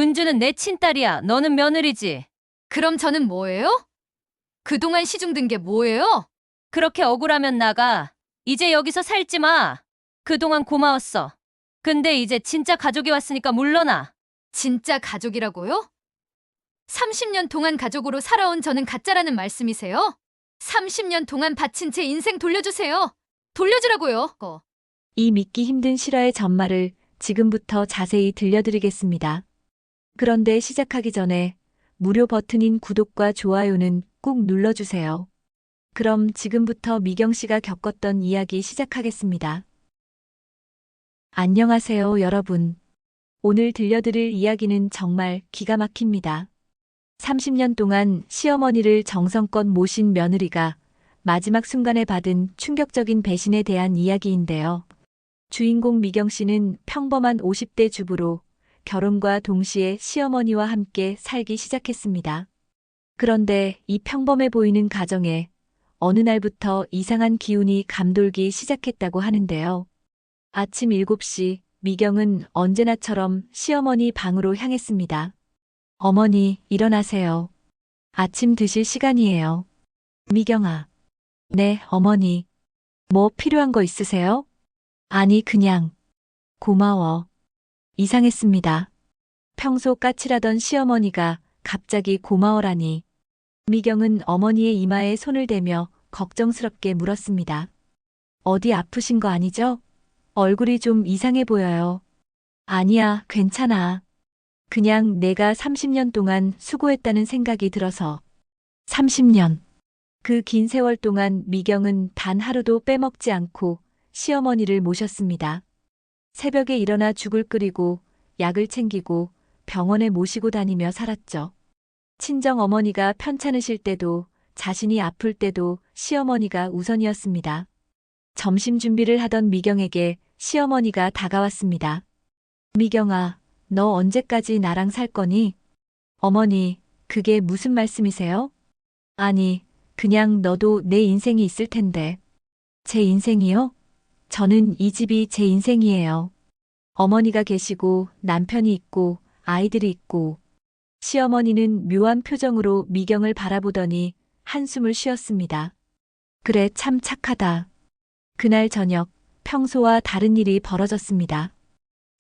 은주는 내 친딸이야. 너는 며느리지. 그럼 저는 뭐예요? 그동안 시중 든 게 뭐예요? 그렇게 억울하면 나가. 이제 여기서 살지 마. 그동안 고마웠어. 근데 이제 진짜 가족이 왔으니까 물러나. 진짜 가족이라고요? 30년 동안 가족으로 살아온 저는 가짜라는 말씀이세요? 30년 동안 바친 제 인생 돌려주세요. 돌려주라고요. 이 믿기 힘든 실화의 전말을 지금부터 자세히 들려드리겠습니다. 그런데 시작하기 전에 무료 버튼인 구독과 좋아요는 꼭 눌러주세요. 그럼 지금부터 미경 씨가 겪었던 이야기 시작하겠습니다. 안녕하세요, 여러분. 오늘 들려드릴 이야기는 정말 기가 막힙니다. 30년 동안 시어머니를 정성껏 모신 며느리가 마지막 순간에 받은 충격적인 배신에 대한 이야기인데요. 주인공 미경 씨는 평범한 50대 주부로 결혼과 동시에 시어머니와 함께 살기 시작했습니다. 그런데 이 평범해 보이는 가정에 어느 날부터 이상한 기운이 감돌기 시작했다고 하는데요. 아침 7시 미경은 언제나처럼 시어머니 방으로 향했습니다. 어머니, 일어나세요. 아침 드실 시간이에요. 미경아. 네, 어머니. 뭐 필요한 거 있으세요? 아니, 그냥. 고마워. 이상했습니다. 평소 까칠하던 시어머니가 갑자기 고마워라니. 미경은 어머니의 이마에 손을 대며 걱정스럽게 물었습니다. 어디 아프신 거 아니죠? 얼굴이 좀 이상해 보여요. 아니야, 괜찮아. 그냥 내가 30년 동안 수고했다는 생각이 들어서. 30년. 그 긴 세월 동안 미경은 단 하루도 빼먹지 않고 시어머니를 모셨습니다. 새벽에 일어나 죽을 끓이고 약을 챙기고 병원에 모시고 다니며 살았죠. 친정 어머니가 편찮으실 때도 자신이 아플 때도 시어머니가 우선이었습니다. 점심 준비를 하던 미경에게 시어머니가 다가왔습니다. 미경아, 너 언제까지 나랑 살 거니? 어머니, 그게 무슨 말씀이세요? 아니, 그냥 너도 내 인생이 있을 텐데. 제 인생이요? 저는 이 집이 제 인생이에요. 어머니가 계시고 남편이 있고 아이들이 있고. 시어머니는 묘한 표정으로 미경을 바라보더니 한숨을 쉬었습니다. 그래, 참 착하다. 그날 저녁 평소와 다른 일이 벌어졌습니다.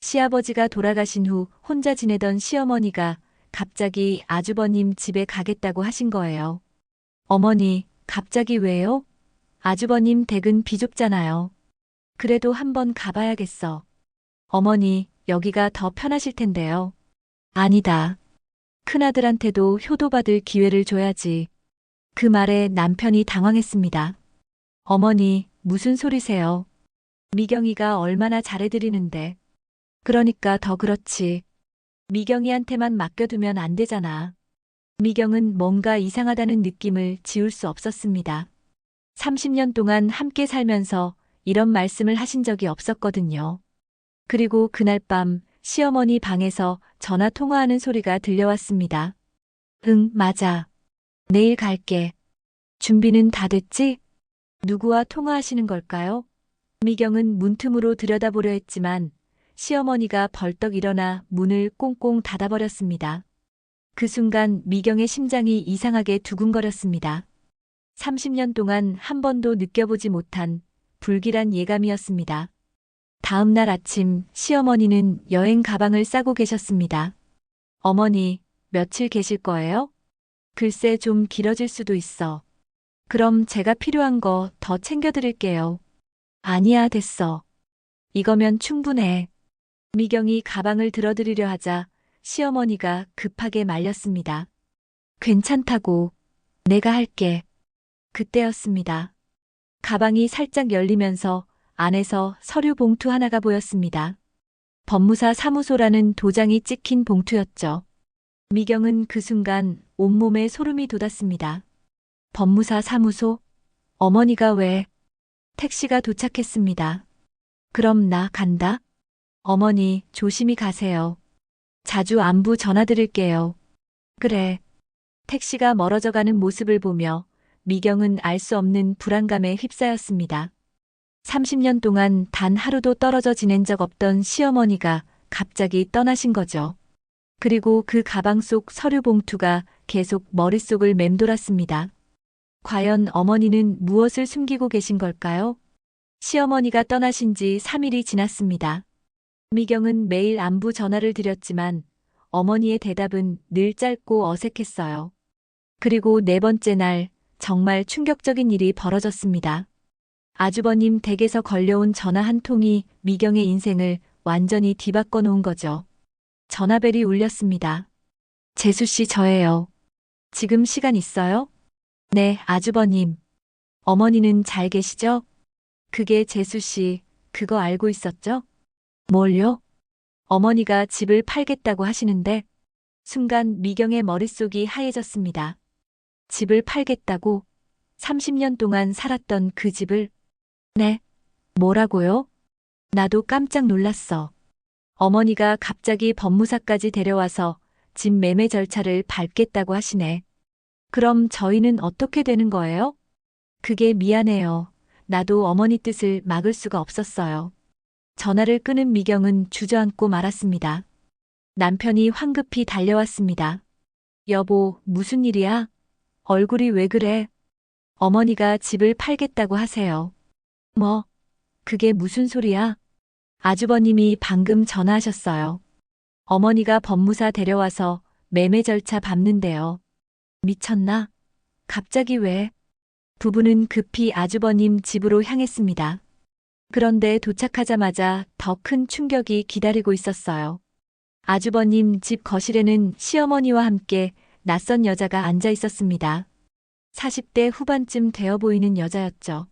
시아버지가 돌아가신 후 혼자 지내던 시어머니가 갑자기 아주버님 집에 가겠다고 하신 거예요. 어머니, 갑자기 왜요? 아주버님 댁은 비좁잖아요. 그래도 한번 가봐야겠어. 어머니, 여기가 더 편하실 텐데요. 아니다. 큰아들한테도 효도받을 기회를 줘야지. 그 말에 남편이 당황했습니다. 어머니, 무슨 소리세요? 미경이가 얼마나 잘해드리는데. 그러니까 더 그렇지. 미경이한테만 맡겨두면 안 되잖아. 미경은 뭔가 이상하다는 느낌을 지울 수 없었습니다. 30년 동안 함께 살면서 이런 말씀을 하신 적이 없었거든요. 그리고 그날 밤 시어머니 방에서 전화 통화하는 소리가 들려왔습니다. 응, 맞아. 내일 갈게. 준비는 다 됐지? 누구와 통화하시는 걸까요? 미경은 문틈으로 들여다보려 했지만 시어머니가 벌떡 일어나 문을 꽁꽁 닫아버렸습니다. 그 순간 미경의 심장이 이상하게 두근거렸습니다. 30년 동안 한 번도 느껴보지 못한 불길한 예감이었습니다. 다음 날 아침 시어머니는 여행 가방을 싸고 계셨습니다. 어머니, 며칠 계실 거예요? 글쎄 좀 길어질 수도 있어. 그럼 제가 필요한 거 더 챙겨드릴게요. 아니야, 됐어. 이거면 충분해. 미경이 가방을 들어드리려 하자 시어머니가 급하게 말렸습니다. 괜찮다고. 내가 할게. 그때였습니다. 가방이 살짝 열리면서 안에서 서류 봉투 하나가 보였습니다. 법무사 사무소라는 도장이 찍힌 봉투였죠. 미경은 그 순간 온몸에 소름이 돋았습니다. 법무사 사무소? 어머니가 왜? 택시가 도착했습니다. 그럼 나 간다? 어머니, 조심히 가세요. 자주 안부 전화드릴게요. 그래. 택시가 멀어져 가는 모습을 보며 미경은 알 수 없는 불안감에 휩싸였습니다. 30년 동안 단 하루도 떨어져 지낸 적 없던 시어머니가 갑자기 떠나신 거죠. 그리고 그 가방 속 서류 봉투가 계속 머릿속을 맴돌았습니다. 과연 어머니는 무엇을 숨기고 계신 걸까요? 시어머니가 떠나신 지 3일이 지났습니다. 미경은 매일 안부 전화를 드렸지만 어머니의 대답은 늘 짧고 어색했어요. 그리고 네 번째 날 정말 충격적인 일이 벌어졌습니다. 아주버님 댁에서 걸려온 전화 한 통이 미경의 인생을 완전히 뒤바꿔 놓은 거죠. 전화벨이 울렸습니다. 재수 씨 저예요. 지금 시간 있어요? 네, 아주버님. 어머니는 잘 계시죠? 그게 재수 씨, 그거 알고 있었죠? 뭘요? 어머니가 집을 팔겠다고 하시는데 순간 미경의 머릿속이 하얘졌습니다. 집을 팔겠다고? 30년 동안 살았던 그 집을? 네. 뭐라고요? 나도 깜짝 놀랐어. 어머니가 갑자기 법무사까지 데려와서 집 매매 절차를 밟겠다고 하시네. 그럼 저희는 어떻게 되는 거예요? 그게 미안해요. 나도 어머니 뜻을 막을 수가 없었어요. 전화를 끊은 미경은 주저앉고 말았습니다. 남편이 황급히 달려왔습니다. 여보, 무슨 일이야? 얼굴이 왜 그래? 어머니가 집을 팔겠다고 하세요. 뭐? 그게 무슨 소리야? 아주버님이 방금 전화하셨어요. 어머니가 법무사 데려와서 매매 절차 밟는데요. 미쳤나? 갑자기 왜? 부부는 급히 아주버님 집으로 향했습니다. 그런데 도착하자마자 더 큰 충격이 기다리고 있었어요. 아주버님 집 거실에는 시어머니와 함께 낯선 여자가 앉아 있었습니다. 40대 후반쯤 되어 보이는 여자였죠.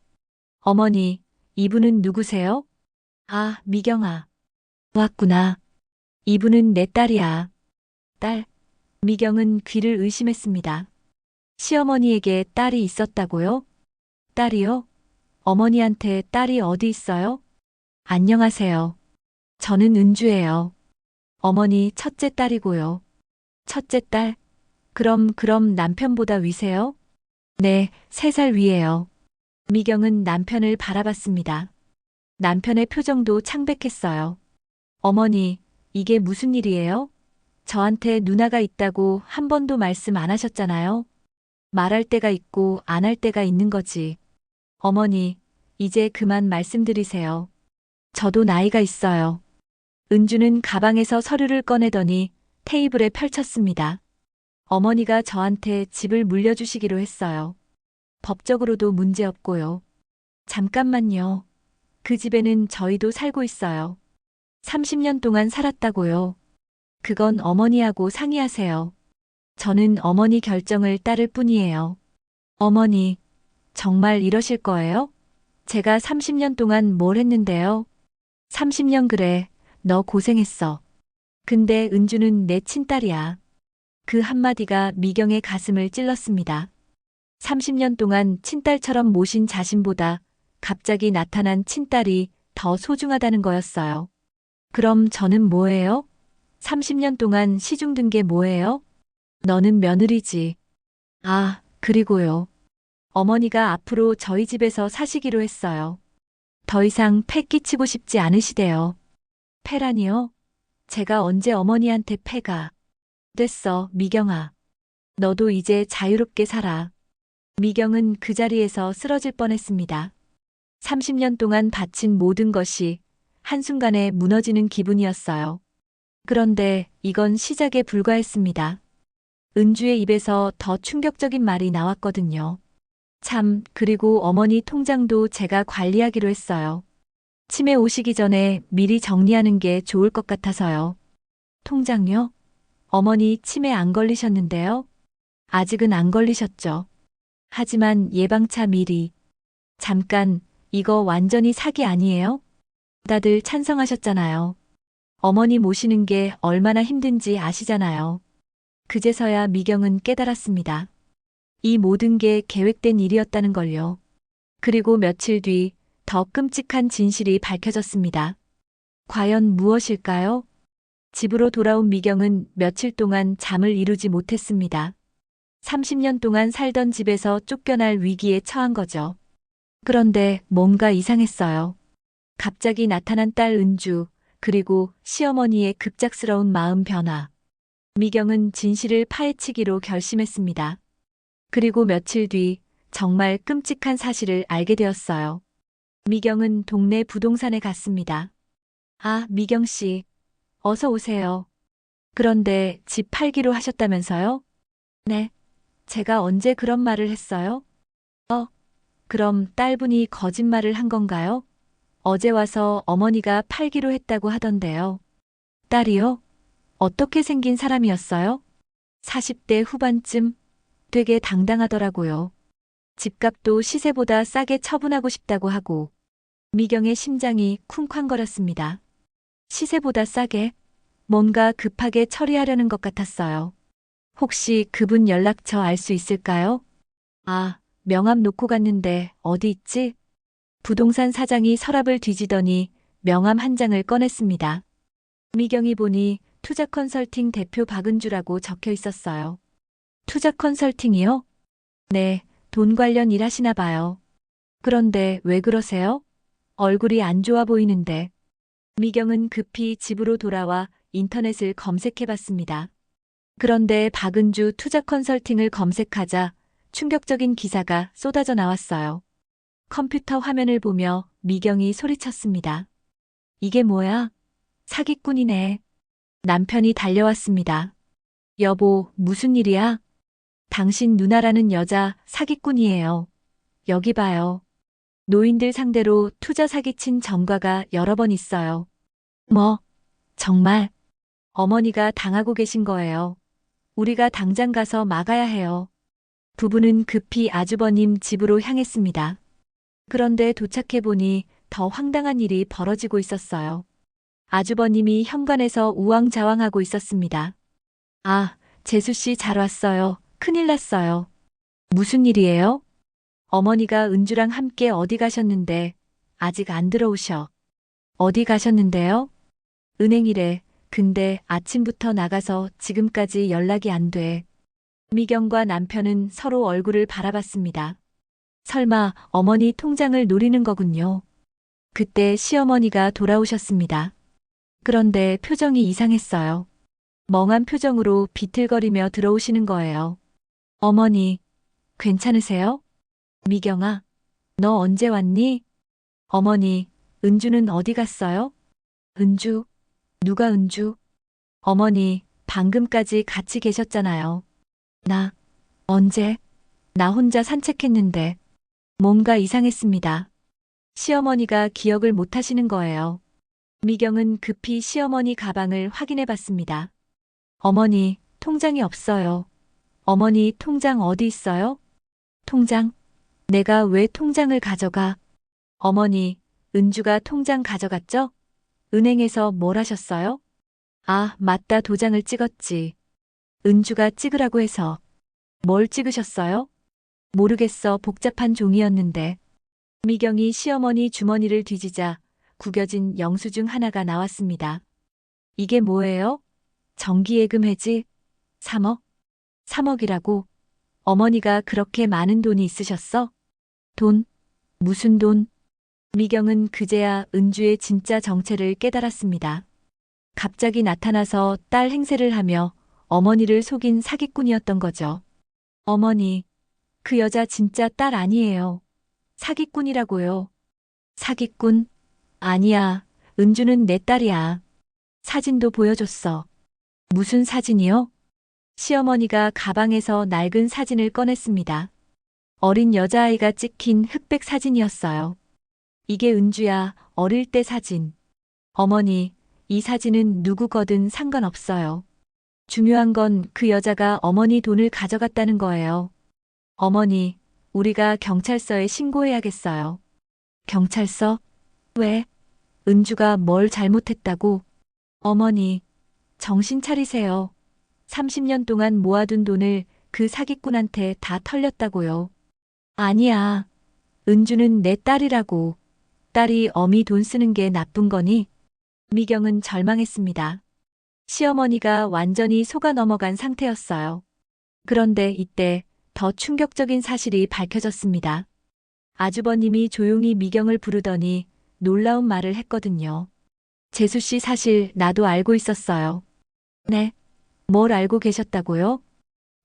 어머니, 이분은 누구세요? 아, 미경아. 왔구나. 이분은 내 딸이야. 딸. 미경은 귀를 의심했습니다. 시어머니에게 딸이 있었다고요? 딸이요? 어머니한테 딸이 어디 있어요? 안녕하세요. 저는 은주예요. 어머니 첫째 딸이고요. 첫째 딸? 그럼 남편보다 위세요? 네, 3살 위에요. 미경은 남편을 바라봤습니다. 남편의 표정도 창백했어요. 어머니, 이게 무슨 일이에요? 저한테 누나가 있다고 한 번도 말씀 안 하셨잖아요. 말할 때가 있고 안 할 때가 있는 거지. 어머니, 이제 그만 말씀드리세요. 저도 나이가 있어요. 은주는 가방에서 서류를 꺼내더니 테이블에 펼쳤습니다. 어머니가 저한테 집을 물려주시기로 했어요. 법적으로도 문제없고요. 잠깐만요. 그 집에는 저희도 살고 있어요. 30년 동안 살았다고요. 그건 어머니하고 상의하세요. 저는 어머니 결정을 따를 뿐이에요. 어머니, 정말 이러실 거예요? 제가 30년 동안 뭘 했는데요? 30년 그래, 너 고생했어. 근데 은주는 내 친딸이야. 그 한마디가 미경의 가슴을 찔렀습니다. 30년 동안 친딸처럼 모신 자신보다 갑자기 나타난 친딸이 더 소중하다는 거였어요. 그럼 저는 뭐예요? 30년 동안 시중 든 게 뭐예요? 너는 며느리지. 아, 그리고요. 어머니가 앞으로 저희 집에서 사시기로 했어요. 더 이상 패 끼치고 싶지 않으시대요. 패라니요? 제가 언제 어머니한테 패가 됐어, 미경아. 너도 이제 자유롭게 살아. 미경은 그 자리에서 쓰러질 뻔했습니다. 30년 동안 바친 모든 것이 한순간에 무너지는 기분이었어요. 그런데 이건 시작에 불과했습니다. 은주의 입에서 더 충격적인 말이 나왔거든요. 참, 그리고 어머니 통장도 제가 관리하기로 했어요. 치매 오시기 전에 미리 정리하는 게 좋을 것 같아서요. 통장요? 어머니 치매 안 걸리셨는데요? 아직은 안 걸리셨죠. 하지만 예방차 미리. 잠깐, 이거 완전히 사기 아니에요? 다들 찬성하셨잖아요. 어머니 모시는 게 얼마나 힘든지 아시잖아요. 그제서야 미경은 깨달았습니다. 이 모든 게 계획된 일이었다는 걸요. 그리고 며칠 뒤 더 끔찍한 진실이 밝혀졌습니다. 과연 무엇일까요? 집으로 돌아온 미경은 며칠 동안 잠을 이루지 못했습니다. 30년 동안 살던 집에서 쫓겨날 위기에 처한 거죠. 그런데 뭔가 이상했어요. 갑자기 나타난 딸 은주, 그리고 시어머니의 급작스러운 마음 변화. 미경은 진실을 파헤치기로 결심했습니다. 그리고 며칠 뒤 정말 끔찍한 사실을 알게 되었어요. 미경은 동네 부동산에 갔습니다. 아, 미경 씨, 어서 오세요. 그런데 집 팔기로 하셨다면서요? 네. 제가 언제 그런 말을 했어요? 그럼 딸분이 거짓말을 한 건가요? 어제 와서 어머니가 팔기로 했다고 하던데요. 딸이요? 어떻게 생긴 사람이었어요? 40대 후반쯤? 되게 당당하더라고요. 집값도 시세보다 싸게 처분하고 싶다고 하고. 미경의 심장이 쿵쾅거렸습니다. 시세보다 싸게? 뭔가 급하게 처리하려는 것 같았어요. 혹시 그분 연락처 알 수 있을까요? 아, 명함 놓고 갔는데 어디 있지? 부동산 사장이 서랍을 뒤지더니 명함 한 장을 꺼냈습니다. 미경이 보니 투자 컨설팅 대표 박은주라고 적혀 있었어요. 투자 컨설팅이요? 네, 돈 관련 일 하시나 봐요. 그런데 왜 그러세요? 얼굴이 안 좋아 보이는데. 미경은 급히 집으로 돌아와 인터넷을 검색해 봤습니다. 그런데 박은주 투자 컨설팅을 검색하자 충격적인 기사가 쏟아져 나왔어요. 컴퓨터 화면을 보며 미경이 소리쳤습니다. 이게 뭐야? 사기꾼이네. 남편이 달려왔습니다. 여보, 무슨 일이야? 당신 누나라는 여자 사기꾼이에요. 여기 봐요. 노인들 상대로 투자 사기친 전과가 여러 번 있어요. 뭐? 정말? 어머니가 당하고 계신 거예요. 우리가 당장 가서 막아야 해요. 부부는 급히 아주버님 집으로 향했습니다. 그런데 도착해보니 더 황당한 일이 벌어지고 있었어요. 아주버님이 현관에서 우왕좌왕하고 있었습니다. 아, 재수씨 잘 왔어요. 큰일 났어요. 무슨 일이에요? 어머니가 은주랑 함께 어디 가셨는데 아직 안 들어오셔. 어디 가셨는데요? 은행이래. 근데 아침부터 나가서 지금까지 연락이 안 돼. 미경과 남편은 서로 얼굴을 바라봤습니다. 설마 어머니 통장을 노리는 거군요. 그때 시어머니가 돌아오셨습니다. 그런데 표정이 이상했어요. 멍한 표정으로 비틀거리며 들어오시는 거예요. 어머니, 괜찮으세요? 미경아, 너 언제 왔니? 어머니, 은주는 어디 갔어요? 은주? 누가 은주? 어머니, 방금까지 같이 계셨잖아요. 언제? 나 혼자 산책했는데. 뭔가 이상했습니다. 시어머니가 기억을 못 하시는 거예요. 미경은 급히 시어머니 가방을 확인해 봤습니다. 어머니, 통장이 없어요. 어머니, 통장 어디 있어요? 통장? 내가 왜 통장을 가져가? 어머니, 은주가 통장 가져갔죠? 은행에서 뭘 하셨어요? 아, 맞다. 도장을 찍었지. 은주가 찍으라고 해서. 뭘 찍으셨어요? 모르겠어. 복잡한 종이였는데. 미경이 시어머니 주머니를 뒤지자 구겨진 영수증 하나가 나왔습니다. 이게 뭐예요? 정기예금 해지? 3억? 3억이라고? 어머니가 그렇게 많은 돈이 있으셨어? 돈? 무슨 돈? 미경은 그제야 은주의 진짜 정체를 깨달았습니다. 갑자기 나타나서 딸 행세를 하며 어머니를 속인 사기꾼이었던 거죠. 어머니, 그 여자 진짜 딸 아니에요. 사기꾼이라고요. 사기꾼? 아니야. 은주는 내 딸이야. 사진도 보여줬어. 무슨 사진이요? 시어머니가 가방에서 낡은 사진을 꺼냈습니다. 어린 여자아이가 찍힌 흑백 사진이었어요. 이게 은주야, 어릴 때 사진. 어머니, 이 사진은 누구거든 상관없어요. 중요한 건 그 여자가 어머니 돈을 가져갔다는 거예요. 어머니, 우리가 경찰서에 신고해야겠어요. 경찰서? 왜? 은주가 뭘 잘못했다고? 어머니, 정신 차리세요. 30년 동안 모아둔 돈을 그 사기꾼한테 다 털렸다고요. 아니야. 은주는 내 딸이라고. 딸이 어미 돈 쓰는 게 나쁜 거니? 미경은 절망했습니다. 시어머니가 완전히 속아 넘어간 상태였어요. 그런데 이때 더 충격적인 사실이 밝혀졌습니다. 아주버님이 조용히 미경을 부르더니 놀라운 말을 했거든요. 재수 씨 사실 나도 알고 있었어요. 네. 뭘 알고 계셨다고요?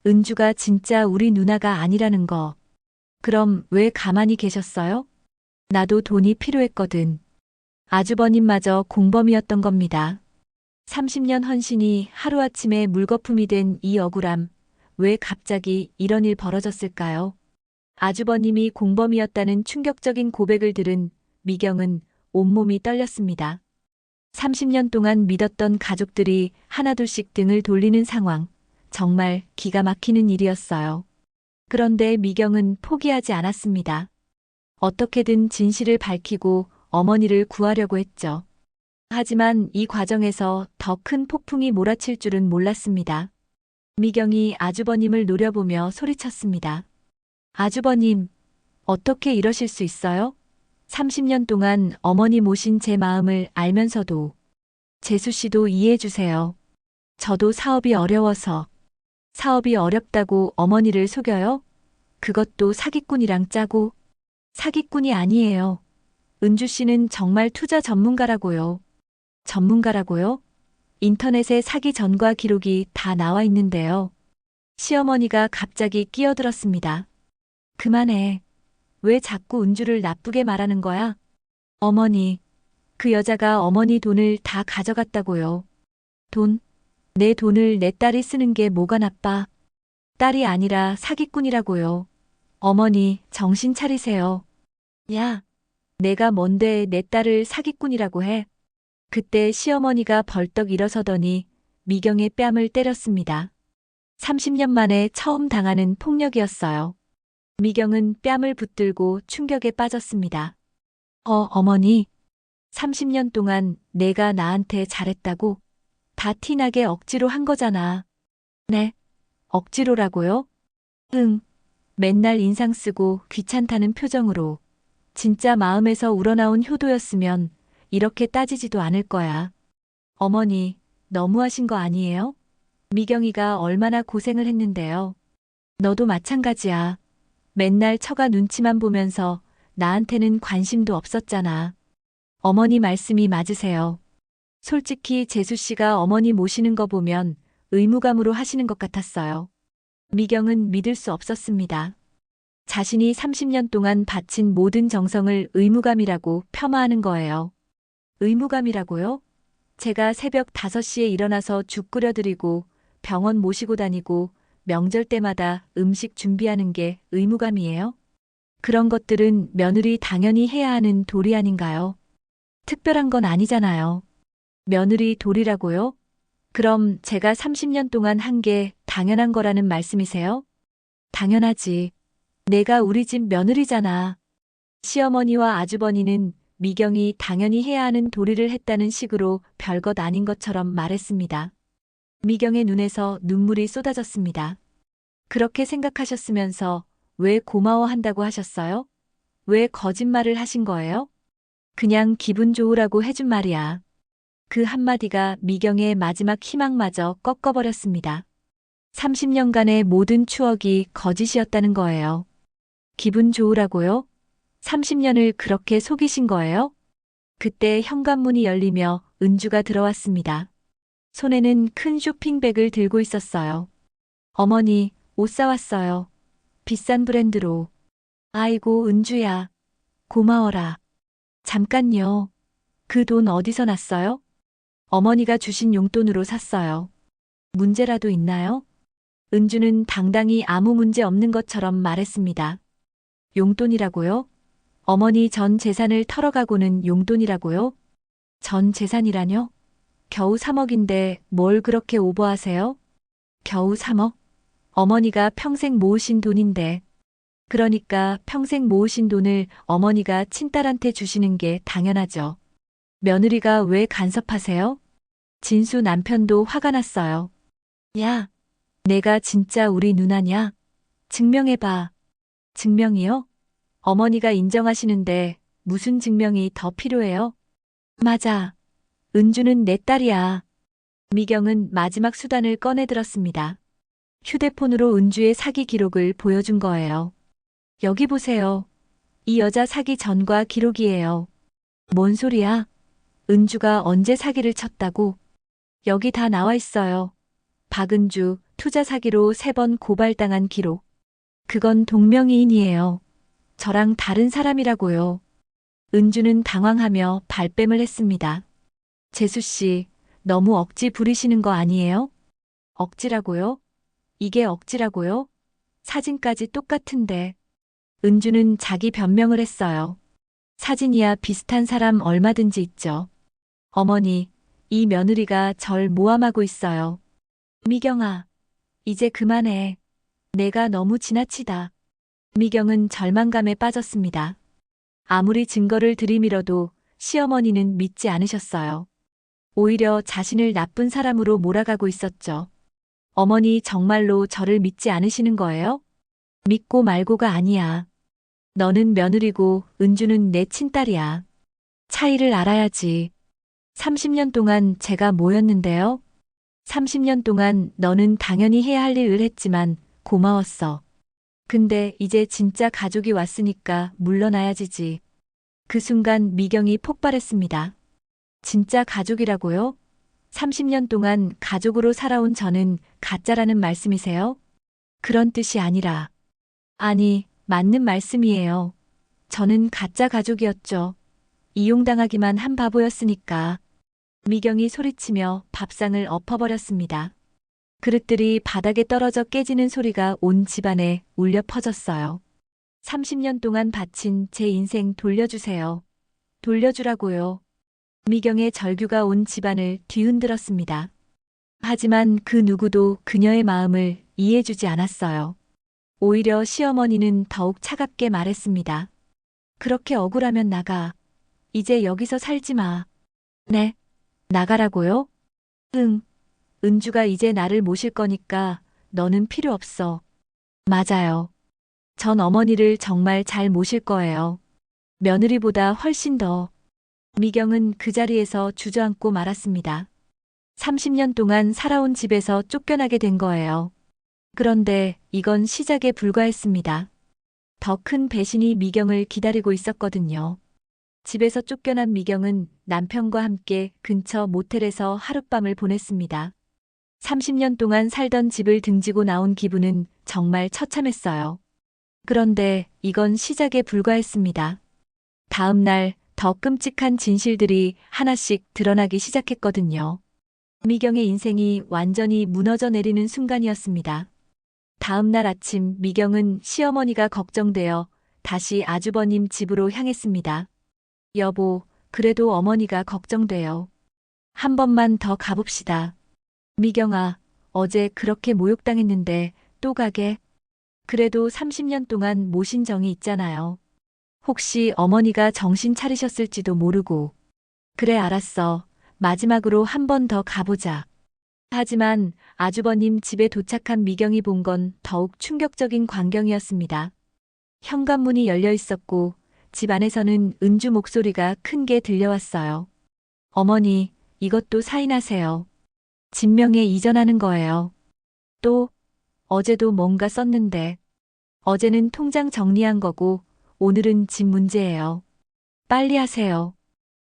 은주가 진짜 우리 누나가 아니라는 거. 그럼 왜 가만히 계셨어요? 나도 돈이 필요했거든. 아주버님마저 공범이었던 겁니다. 30년 헌신이 하루아침에 물거품이 된 이 억울함. 왜 갑자기 이런 일 벌어졌을까요? 아주버님이 공범이었다는 충격적인 고백을 들은 미경은 온몸이 떨렸습니다. 30년 동안 믿었던 가족들이 하나둘씩 등을 돌리는 상황. 정말 기가 막히는 일이었어요. 그런데 미경은 포기하지 않았습니다. 어떻게든 진실을 밝히고 어머니를 구하려고 했죠. 하지만 이 과정에서 더 큰 폭풍이 몰아칠 줄은 몰랐습니다. 미경이 아주버님을 노려보며 소리쳤습니다. 아주버님, 어떻게 이러실 수 있어요? 30년 동안 어머니 모신 제 마음을 알면서도 재수 씨도 이해해 주세요. 저도 사업이 어려워서. 사업이 어렵다고 어머니를 속여요? 그것도 사기꾼이랑 짜고. 사기꾼이 아니에요. 은주 씨는 정말 투자 전문가라고요. 전문가라고요? 인터넷에 사기 전과 기록이 다 나와 있는데요. 시어머니가 갑자기 끼어들었습니다. 그만해. 왜 자꾸 은주를 나쁘게 말하는 거야? 어머니, 그 여자가 어머니 돈을 다 가져갔다고요. 돈? 내 돈을 내 딸이 쓰는 게 뭐가 나빠? 딸이 아니라 사기꾼이라고요. 어머니, 정신 차리세요. 야, 내가 뭔데 내 딸을 사기꾼이라고 해? 그때 시어머니가 벌떡 일어서더니 미경의 뺨을 때렸습니다. 30년 만에 처음 당하는 폭력이었어요. 미경은 뺨을 붙들고 충격에 빠졌습니다. 어머니. 30년 동안 내가 나한테 잘했다고? 다 티나게 억지로 한 거잖아. 네? 억지로라고요? 응. 맨날 인상 쓰고 귀찮다는 표정으로. 진짜 마음에서 우러나온 효도였으면 이렇게 따지지도 않을 거야. 어머니, 너무하신 거 아니에요? 미경이가 얼마나 고생을 했는데요. 너도 마찬가지야. 맨날 처가 눈치만 보면서 나한테는 관심도 없었잖아. 어머니 말씀이 맞으세요. 솔직히 재수 씨가 어머니 모시는 거 보면 의무감으로 하시는 것 같았어요. 미경은 믿을 수 없었습니다. 자신이 30년 동안 바친 모든 정성을 의무감이라고 폄하하는 거예요. 의무감이라고요? 제가 새벽 5시에 일어나서 죽 끓여드리고 병원 모시고 다니고 명절 때마다 음식 준비하는 게 의무감이에요? 그런 것들은 며느리 당연히 해야 하는 도리 아닌가요? 특별한 건 아니잖아요. 며느리 도리라고요? 그럼 제가 30년 동안 한 게 당연한 거라는 말씀이세요? 당연하지. 내가 우리 집 며느리잖아. 시어머니와 아주버니는 미경이 당연히 해야 하는 도리를 했다는 식으로 별것 아닌 것처럼 말했습니다. 미경의 눈에서 눈물이 쏟아졌습니다. 그렇게 생각하셨으면서 왜 고마워한다고 하셨어요? 왜 거짓말을 하신 거예요? 그냥 기분 좋으라고 해준 말이야. 그 한마디가 미경의 마지막 희망마저 꺾어버렸습니다. 30년간의 모든 추억이 거짓이었다는 거예요. 기분 좋으라고요? 30년을 그렇게 속이신 거예요? 그때 현관문이 열리며 은주가 들어왔습니다. 손에는 큰 쇼핑백을 들고 있었어요. 어머니, 옷 사왔어요. 비싼 브랜드로. 아이고, 은주야. 고마워라. 잠깐요. 그 돈 어디서 났어요? 어머니가 주신 용돈으로 샀어요. 문제라도 있나요? 은주는 당당히 아무 문제 없는 것처럼 말했습니다. 용돈이라고요? 어머니 전 재산을 털어가고는 용돈이라고요? 전 재산이라뇨? 겨우 3억인데 뭘 그렇게 오버하세요? 겨우 3억? 어머니가 평생 모으신 돈인데. 그러니까 평생 모으신 돈을 어머니가 친딸한테 주시는 게 당연하죠. 며느리가 왜 간섭하세요? 진수 남편도 화가 났어요. 야, 내가 진짜 우리 누나냐? 증명해봐. 증명이요? 어머니가 인정하시는데 무슨 증명이 더 필요해요? 맞아. 은주는 내 딸이야. 미경은 마지막 수단을 꺼내들었습니다. 휴대폰으로 은주의 사기 기록을 보여준 거예요. 여기 보세요. 이 여자 사기 전과 기록이에요. 뭔 소리야? 은주가 언제 사기를 쳤다고? 여기 다 나와 있어요. 박은주, 투자 사기로 3번 고발당한 기록. 그건 동명이인이에요. 저랑 다른 사람이라고요. 은주는 당황하며 발뺌을 했습니다. 재수 씨, 너무 억지 부리시는 거 아니에요? 억지라고요? 이게 억지라고요? 사진까지 똑같은데. 은주는 자기 변명을 했어요. 사진이야 비슷한 사람 얼마든지 있죠. 어머니, 이 며느리가 절 모함하고 있어요. 미경아, 이제 그만해. 내가 너무 지나치다. 미경은 절망감에 빠졌습니다. 아무리 증거를 들이밀어도 시어머니는 믿지 않으셨어요. 오히려 자신을 나쁜 사람으로 몰아가고 있었죠. 어머니 정말로 저를 믿지 않으시는 거예요? 믿고 말고가 아니야. 너는 며느리고 은주는 내 친딸이야. 차이를 알아야지. 30년 동안 제가 뭐였는데요? 30년 동안 너는 당연히 해야 할 일을 했지만 고마웠어. 근데 이제 진짜 가족이 왔으니까 물러나야지지. 그 순간 미경이 폭발했습니다. 진짜 가족이라고요? 30년 동안 가족으로 살아온 저는 가짜라는 말씀이세요? 그런 뜻이 아니라. 아니, 맞는 말씀이에요. 저는 가짜 가족이었죠. 이용당하기만 한 바보였으니까. 미경이 소리치며 밥상을 엎어버렸습니다. 그릇들이 바닥에 떨어져 깨지는 소리가 온 집안에 울려 퍼졌어요. 30년 동안 바친 제 인생 돌려주세요. 돌려주라고요. 미경의 절규가 온 집안을 뒤흔들었습니다. 하지만 그 누구도 그녀의 마음을 이해해주지 않았어요. 오히려 시어머니는 더욱 차갑게 말했습니다. 그렇게 억울하면 나가. 이제 여기서 살지 마. 네? 나가라고요? 응. 은주가 이제 나를 모실 거니까 너는 필요 없어. 맞아요. 전 어머니를 정말 잘 모실 거예요. 며느리보다 훨씬 더. 미경은 그 자리에서 주저앉고 말았습니다. 30년 동안 살아온 집에서 쫓겨나게 된 거예요. 그런데 이건 시작에 불과했습니다. 더 큰 배신이 미경을 기다리고 있었거든요. 집에서 쫓겨난 미경은 남편과 함께 근처 모텔에서 하룻밤을 보냈습니다. 30년 동안 살던 집을 등지고 나온 기분은 정말 처참했어요. 그런데 이건 시작에 불과했습니다. 다음 날 더 끔찍한 진실들이 하나씩 드러나기 시작했거든요. 미경의 인생이 완전히 무너져 내리는 순간이었습니다. 다음 날 아침 미경은 시어머니가 걱정되어 다시 아주버님 집으로 향했습니다. 여보, 그래도 어머니가 걱정돼요. 한 번만 더 가봅시다. 미경아, 어제 그렇게 모욕당했는데 또 가게? 그래도 30년 동안 모신 정이 있잖아요. 혹시 어머니가 정신 차리셨을지도 모르고. 그래, 알았어. 마지막으로 한 번 더 가보자. 하지만 아주버님 집에 도착한 미경이 본 건 더욱 충격적인 광경이었습니다. 현관문이 열려 있었고 집 안에서는 은주 목소리가 큰 게 들려왔어요. 어머니, 이것도 사인하세요. 진명에 이전하는 거예요. 또, 어제도 뭔가 썼는데. 어제는 통장 정리한 거고 오늘은 집 문제예요. 빨리 하세요.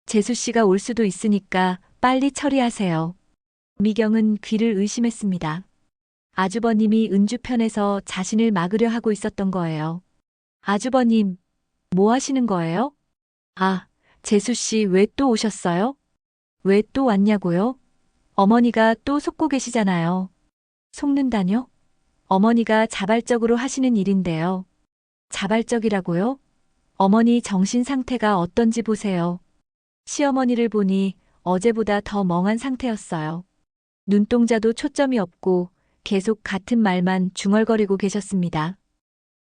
재수 씨가 올 수도 있으니까 빨리 처리하세요. 미경은 귀를 의심했습니다. 아주버님이 은주 편에서 자신을 막으려 하고 있었던 거예요. 아주버님, 뭐 하시는 거예요? 아, 재수 씨 왜 또 오셨어요? 왜 또 왔냐고요? 어머니가 또 속고 계시잖아요. 속는다뇨? 어머니가 자발적으로 하시는 일인데요. 자발적이라고요? 어머니 정신 상태가 어떤지 보세요. 시어머니를 보니 어제보다 더 멍한 상태였어요. 눈동자도 초점이 없고 계속 같은 말만 중얼거리고 계셨습니다.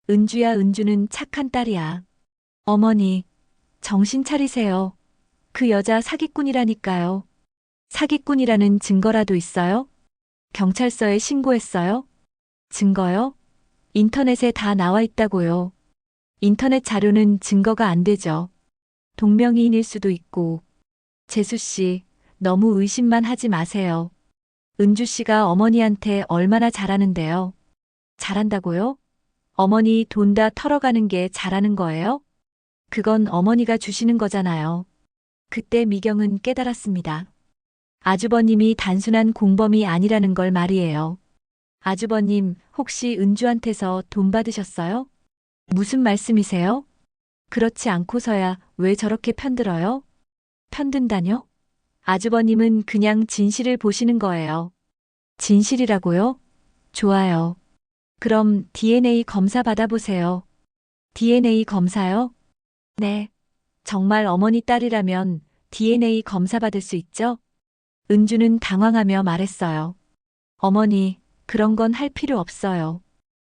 은주야, 은주는 착한 딸이야. 어머니, 정신 차리세요. 그 여자 사기꾼이라니까요. 사기꾼이라는 증거라도 있어요? 경찰서에 신고했어요? 증거요? 인터넷에 다 나와 있다고요. 인터넷 자료는 증거가 안 되죠. 동명이인일 수도 있고. 재수 씨, 너무 의심만 하지 마세요. 은주 씨가 어머니한테 얼마나 잘하는데요. 잘한다고요? 어머니 돈 다 털어가는 게 잘하는 거예요? 그건 어머니가 주시는 거잖아요. 그때 미경은 깨달았습니다. 아주버님이 단순한 공범이 아니라는 걸 말이에요. 아주버님, 혹시 은주한테서 돈 받으셨어요? 무슨 말씀이세요? 그렇지 않고서야 왜 저렇게 편들어요? 편든다뇨? 아주버님은 그냥 진실을 보시는 거예요. 진실이라고요? 좋아요. 그럼 DNA 검사 받아보세요. DNA 검사요? 네. 정말 어머니 딸이라면 DNA 검사 받을 수 있죠? 은주는 당황하며 말했어요. 어머니, 그런 건 할 필요 없어요.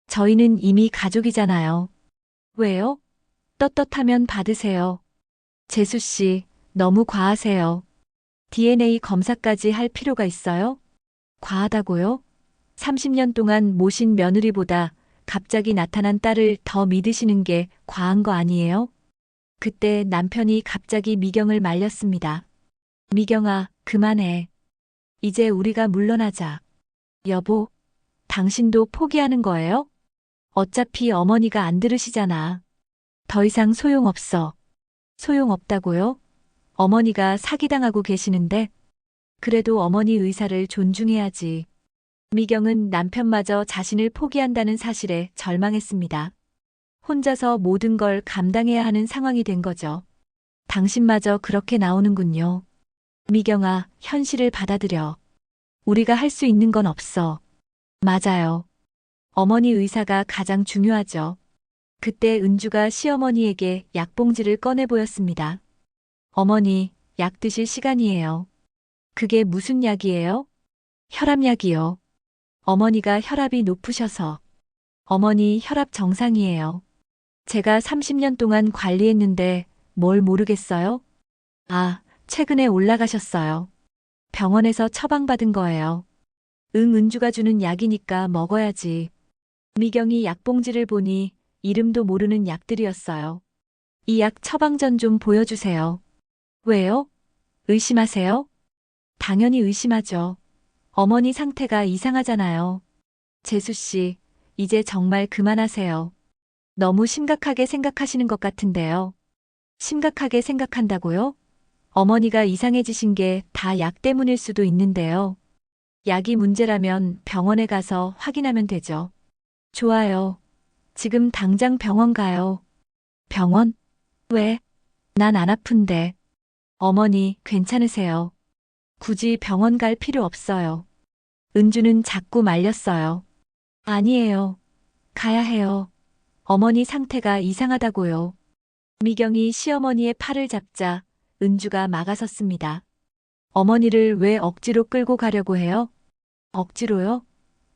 저희는 이미 가족이잖아요. 왜요? 떳떳하면 받으세요. 재수 씨, 너무 과하세요. DNA 검사까지 할 필요가 있어요? 과하다고요? 30년 동안 모신 며느리보다 갑자기 나타난 딸을 더 믿으시는 게 과한 거 아니에요? 그때 남편이 갑자기 미경을 말렸습니다. 미경아, 그만해. 이제 우리가 물러나자. 여보, 당신도 포기하는 거예요? 어차피 어머니가 안 들으시잖아. 더 이상 소용없어. 소용없다고요? 어머니가 사기당하고 계시는데? 그래도 어머니 의사를 존중해야지. 미경은 남편마저 자신을 포기한다는 사실에 절망했습니다. 혼자서 모든 걸 감당해야 하는 상황이 된 거죠. 당신마저 그렇게 나오는군요. 미경아, 현실을 받아들여. 우리가 할 수 있는 건 없어. 맞아요. 어머니 의사가 가장 중요하죠. 그때 은주가 시어머니에게 약봉지를 꺼내 보였습니다. 어머니, 약 드실 시간이에요. 그게 무슨 약이에요? 혈압약이요. 어머니가 혈압이 높으셔서. 어머니 혈압 정상이에요. 제가 30년 동안 관리했는데 뭘 모르겠어요? 아, 최근에 올라가셨어요. 병원에서 처방받은 거예요. 응, 은주가 주는 약이니까 먹어야지. 미경이 약봉지를 보니 이름도 모르는 약들이었어요. 이 약 처방전 좀 보여주세요. 왜요? 의심하세요? 당연히 의심하죠. 어머니 상태가 이상하잖아요. 재수 씨, 이제 정말 그만하세요. 너무 심각하게 생각하시는 것 같은데요. 심각하게 생각한다고요? 어머니가 이상해지신 게 다 약 때문일 수도 있는데요. 약이 문제라면 병원에 가서 확인하면 되죠. 좋아요. 지금 당장 병원 가요. 병원? 왜? 난 안 아픈데. 어머니, 괜찮으세요. 굳이 병원 갈 필요 없어요. 은주는 자꾸 말렸어요. 아니에요. 가야 해요. 어머니 상태가 이상하다고요. 미경이 시어머니의 팔을 잡자 은주가 막아섰습니다. 어머니를 왜 억지로 끌고 가려고 해요? 억지로요?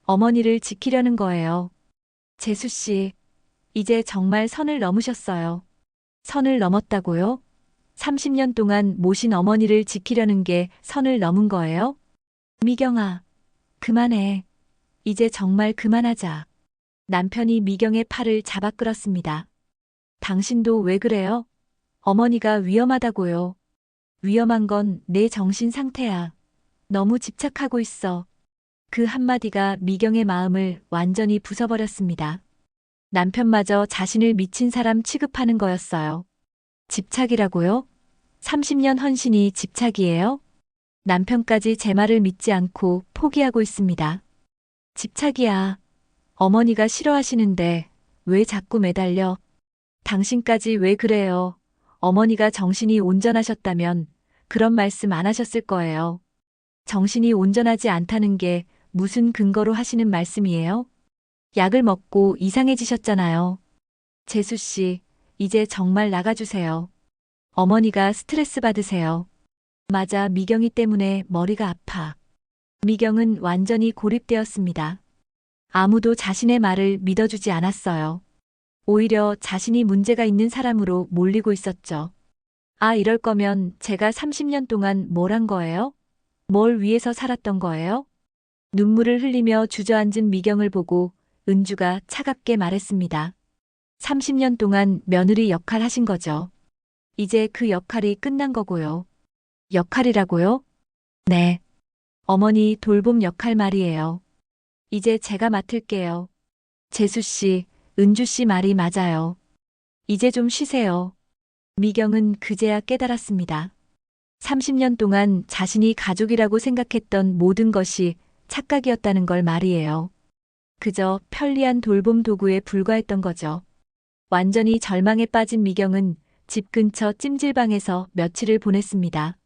어머니를 지키려는 거예요. 재수 씨, 이제 정말 선을 넘으셨어요. 선을 넘었다고요? 30년 동안 모신 어머니를 지키려는 게 선을 넘은 거예요? 미경아, 그만해. 이제 정말 그만하자. 남편이 미경의 팔을 잡아 끌었습니다. 당신도 왜 그래요? 어머니가 위험하다고요. 위험한 건 내 정신 상태야. 너무 집착하고 있어. 그 한마디가 미경의 마음을 완전히 부숴버렸습니다. 남편마저 자신을 미친 사람 취급하는 거였어요. 집착이라고요? 30년 헌신이 집착이에요? 남편까지 제 말을 믿지 않고 포기하고 있습니다. 집착이야. 어머니가 싫어하시는데 왜 자꾸 매달려? 당신까지 왜 그래요? 어머니가 정신이 온전하셨다면 그런 말씀 안 하셨을 거예요. 정신이 온전하지 않다는 게 무슨 근거로 하시는 말씀이에요? 약을 먹고 이상해지셨잖아요. 재수 씨, 이제 정말 나가주세요. 어머니가 스트레스 받으세요. 맞아, 미경이 때문에 머리가 아파. 미경은 완전히 고립되었습니다. 아무도 자신의 말을 믿어주지 않았어요. 오히려 자신이 문제가 있는 사람으로 몰리고 있었죠. 아, 이럴 거면 제가 30년 동안 뭘 한 거예요? 뭘 위해서 살았던 거예요? 눈물을 흘리며 주저앉은 미경을 보고 은주가 차갑게 말했습니다. 30년 동안 며느리 역할 하신 거죠. 이제 그 역할이 끝난 거고요. 역할이라고요? 네. 어머니 돌봄 역할 말이에요. 이제 제가 맡을게요. 재수 씨, 은주 씨 말이 맞아요. 이제 좀 쉬세요. 미경은 그제야 깨달았습니다. 30년 동안 자신이 가족이라고 생각했던 모든 것이 착각이었다는 걸 말이에요. 그저 편리한 돌봄 도구에 불과했던 거죠. 완전히 절망에 빠진 미경은 집 근처 찜질방에서 며칠을 보냈습니다.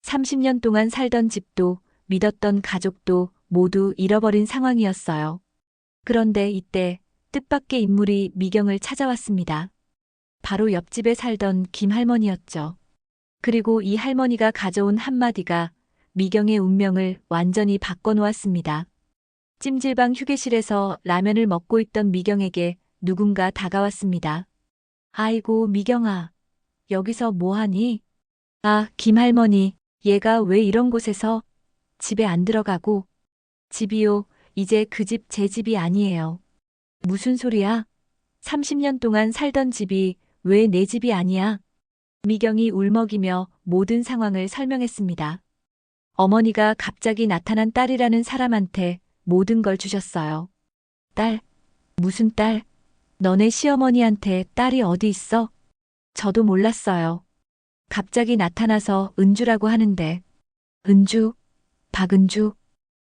30년 동안 살던 집도 믿었던 가족도 모두 잃어버린 상황이었어요. 그런데 이때 뜻밖의 인물이 미경을 찾아왔습니다. 바로 옆집에 살던 김 할머니였죠. 그리고 이 할머니가 가져온 한마디가 미경의 운명을 완전히 바꿔놓았습니다. 찜질방 휴게실에서 라면을 먹고 있던 미경에게 누군가 다가왔습니다. 아이고, 미경아. 여기서 뭐하니? 아, 김 할머니. 얘가 왜 이런 곳에서 집에 안 들어가고? 집이요. 이제 그 집 제 집이 아니에요. 무슨 소리야? 30년 동안 살던 집이 왜 내 집이 아니야? 미경이 울먹이며 모든 상황을 설명했습니다. 어머니가 갑자기 나타난 딸이라는 사람한테 모든 걸 주셨어요. 딸? 무슨 딸? 너네 시어머니한테 딸이 어디 있어? 저도 몰랐어요. 갑자기 나타나서 은주라고 하는데. 은주? 박은주?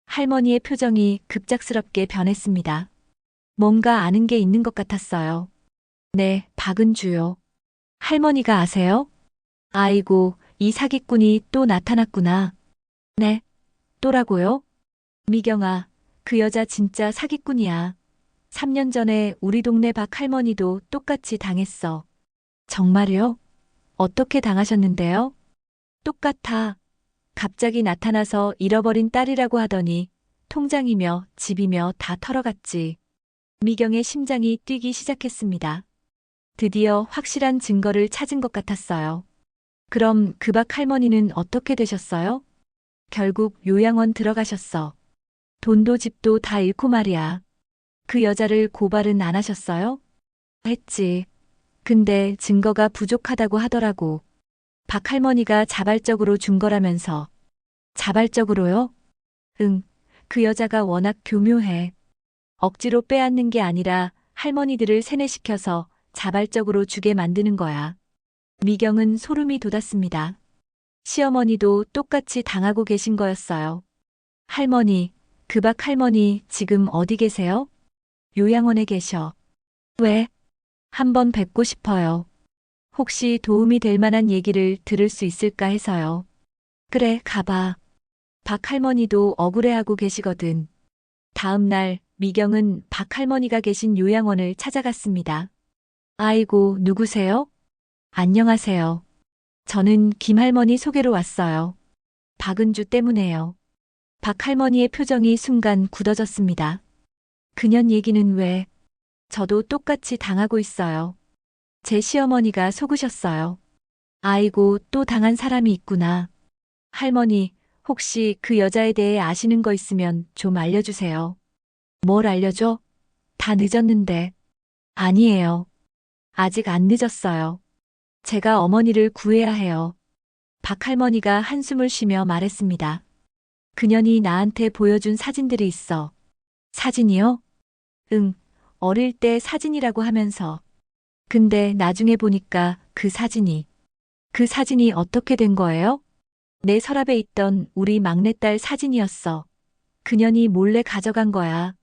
할머니의 표정이 급작스럽게 변했습니다. 뭔가 아는 게 있는 것 같았어요. 네, 박은주요. 할머니가 아세요? 아이고, 이 사기꾼이 또 나타났구나. 네, 또라고요? 미경아, 그 여자 진짜 사기꾼이야. 3년 전에 우리 동네 박 할머니도 똑같이 당했어. 정말요? 어떻게 당하셨는데요? 똑같아. 갑자기 나타나서 잃어버린 딸이라고 하더니 통장이며 집이며 다 털어갔지. 미경의 심장이 뛰기 시작했습니다. 드디어 확실한 증거를 찾은 것 같았어요. 그럼 그 박 할머니는 어떻게 되셨어요? 결국 요양원 들어가셨어. 돈도 집도 다 잃고 말이야. 그 여자를 고발은 안 하셨어요? 했지. 근데 증거가 부족하다고 하더라고. 박 할머니가 자발적으로 준 거라면서. 자발적으로요? 응, 그 여자가 워낙 교묘해. 억지로 빼앗는 게 아니라 할머니들을 세뇌시켜서 자발적으로 주게 만드는 거야. 미경은 소름이 돋았습니다. 시어머니도 똑같이 당하고 계신 거였어요. 할머니, 그 박 할머니 지금 어디 계세요? 요양원에 계셔. 왜? 한번 뵙고 싶어요. 혹시 도움이 될 만한 얘기를 들을 수 있을까 해서요. 그래, 가봐. 박 할머니도 억울해하고 계시거든. 다음 날 미경은 박 할머니가 계신 요양원을 찾아갔습니다. 아이고, 누구세요? 안녕하세요. 저는 김 할머니 소개로 왔어요. 박은주 때문에요. 박 할머니의 표정이 순간 굳어졌습니다. 그년 얘기는 왜? 저도 똑같이 당하고 있어요. 제 시어머니가 속으셨어요. 아이고, 또 당한 사람이 있구나. 할머니, 혹시 그 여자에 대해 아시는 거 있으면 좀 알려주세요. 뭘 알려줘? 다 늦었는데. 아니에요. 아직 안 늦었어요. 제가 어머니를 구해야 해요. 박 할머니가 한숨을 쉬며 말했습니다. 그년이 나한테 보여준 사진들이 있어. 사진이요? 응, 어릴 때 사진이라고 하면서. 근데 나중에 보니까 그 사진이 어떻게 된 거예요? 내 서랍에 있던 우리 막내딸 사진이었어. 그년이 몰래 가져간 거야.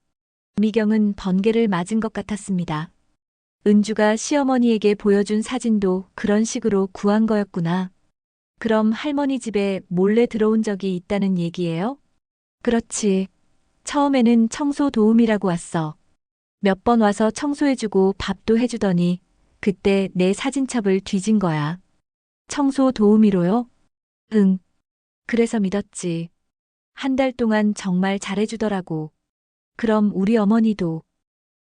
미경은 번개를 맞은 것 같았습니다. 은주가 시어머니에게 보여준 사진도 그런 식으로 구한 거였구나. 그럼 할머니 집에 몰래 들어온 적이 있다는 얘기예요? 그렇지. 처음에는 청소 도우미라고 왔어. 몇 번 와서 청소해주고 밥도 해주더니 그때 내 사진첩을 뒤진 거야. 청소 도우미로요? 응. 그래서 믿었지. 한 달 동안 정말 잘해주더라고. 그럼 우리 어머니도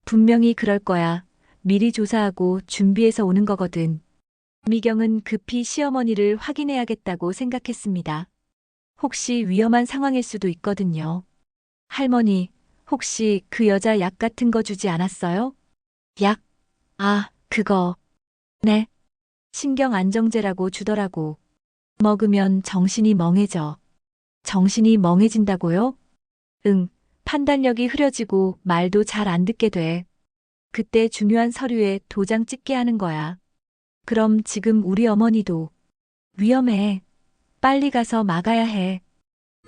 분명히 그럴 거야. 미리 조사하고 준비해서 오는 거거든. 미경은 급히 시어머니를 확인해야겠다고 생각했습니다. 혹시 위험한 상황일 수도 있거든요. 할머니, 혹시 그 여자 약 같은 거 주지 않았어요? 약? 아, 그거. 네. 신경 안정제라고 주더라고. 먹으면 정신이 멍해져. 정신이 멍해진다고요? 응, 판단력이 흐려지고 말도 잘 안 듣게 돼. 그때 중요한 서류에 도장 찍게 하는 거야. 그럼 지금 우리 어머니도 위험해. 빨리 가서 막아야 해.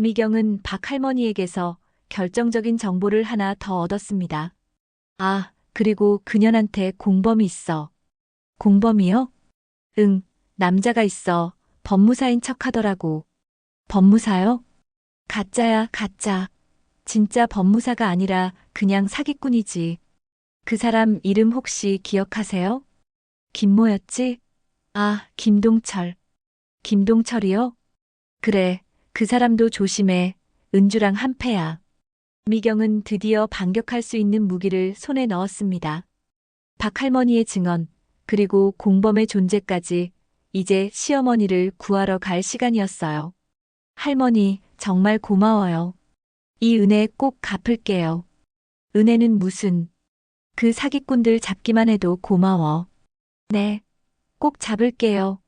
미경은 박 할머니에게서 결정적인 정보를 하나 더 얻었습니다. 아, 그리고 그년한테 공범이 있어. 공범이요? 응, 남자가 있어. 법무사인 척 하더라고. 법무사요? 가짜야, 가짜. 진짜 법무사가 아니라 그냥 사기꾼이지. 그 사람 이름 혹시 기억하세요? 김모였지? 아, 김동철. 김동철이요? 그래, 그 사람도 조심해. 은주랑 한패야. 미경은 드디어 반격할 수 있는 무기를 손에 넣었습니다. 박 할머니의 증언, 그리고 공범의 존재까지 이제 시어머니를 구하러 갈 시간이었어요. 할머니, 정말 고마워요. 이 은혜 꼭 갚을게요. 은혜는 무슨, 그 사기꾼들 잡기만 해도 고마워. 네, 꼭 잡을게요.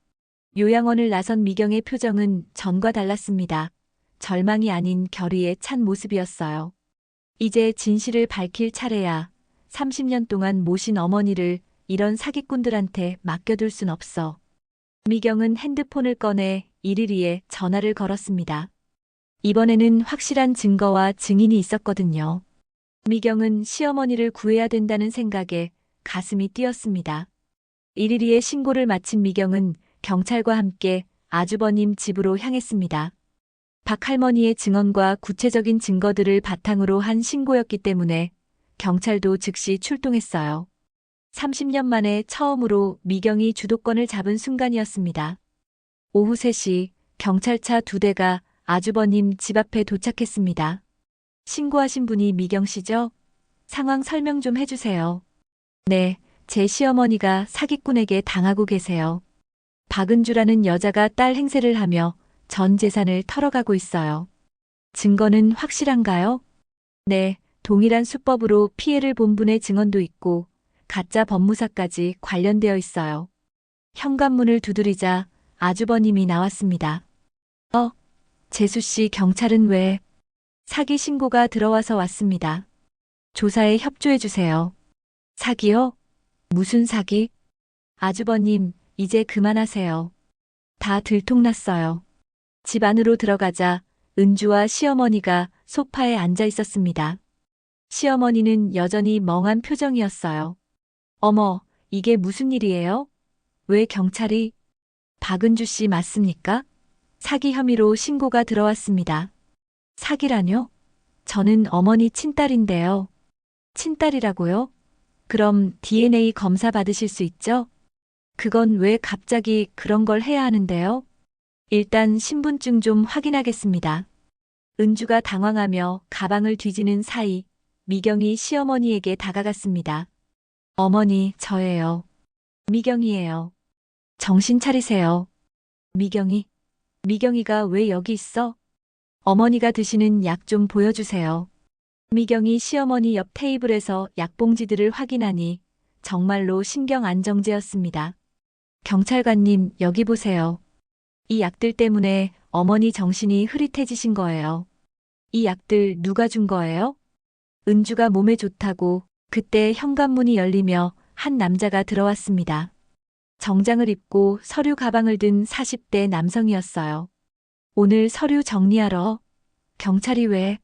요양원을 나선 미경의 표정은 전과 달랐습니다. 절망이 아닌 결의에 찬 모습이었어요. 이제 진실을 밝힐 차례야. 30년 동안 모신 어머니를 이런 사기꾼들한테 맡겨둘 순 없어. 미경은 핸드폰을 꺼내 이리리에 전화를 걸었습니다. 이번에는 확실한 증거와 증인이 있었거든요. 미경은 시어머니를 구해야 된다는 생각에 가슴이 뛰었습니다. 이리리에 신고를 마친 미경은 경찰과 함께 아주버님 집으로 향했습니다. 박 할머니의 증언과 구체적인 증거들을 바탕으로 한 신고였기 때문에 경찰도 즉시 출동했어요. 30년 만에 처음으로 미경이 주도권을 잡은 순간이었습니다. 오후 3시 경찰차 2대가 아주버님 집 앞에 도착했습니다. 신고하신 분이 미경 씨죠? 상황 설명 좀 해주세요. 네, 제 시어머니가 사기꾼에게 당하고 계세요. 박은주라는 여자가 딸 행세를 하며 전 재산을 털어가고 있어요. 증거는 확실한가요? 네, 동일한 수법으로 피해를 본 분의 증언도 있고 가짜 법무사까지 관련되어 있어요. 현관문을 두드리자 아주버님이 나왔습니다. 재수 씨, 경찰은 왜? 사기 신고가 들어와서 왔습니다. 조사에 협조해 주세요. 사기요? 무슨 사기? 아주버님, 이제 그만하세요. 다 들통났어요. 집 안으로 들어가자 은주와 시어머니가 소파에 앉아 있었습니다. 시어머니는 여전히 멍한 표정이었어요. 어머, 이게 무슨 일이에요? 왜 경찰이? 박은주 씨 맞습니까? 사기 혐의로 신고가 들어왔습니다. 사기라뇨? 저는 어머니 친딸인데요. 친딸이라고요? 그럼 DNA 검사 받으실 수 있죠? 그건 왜 갑자기 그런 걸 해야 하는데요? 일단 신분증 좀 확인하겠습니다. 은주가 당황하며 가방을 뒤지는 사이 미경이 시어머니에게 다가갔습니다. 어머니, 저예요. 미경이에요. 정신 차리세요. 미경이가 왜 여기 있어? 어머니가 드시는 약 좀 보여주세요. 미경이 시어머니 옆 테이블에서 약봉지들을 확인하니 정말로 신경안정제였습니다. 경찰관님, 여기 보세요. 이 약들 때문에 어머니 정신이 흐릿해지신 거예요. 이 약들 누가 준 거예요? 은주가 몸에 좋다고. 그때 현관문이 열리며 한 남자가 들어왔습니다. 정장을 입고 서류 가방을 든 40대 남성이었어요. 오늘 서류 정리하러. 경찰이 왜?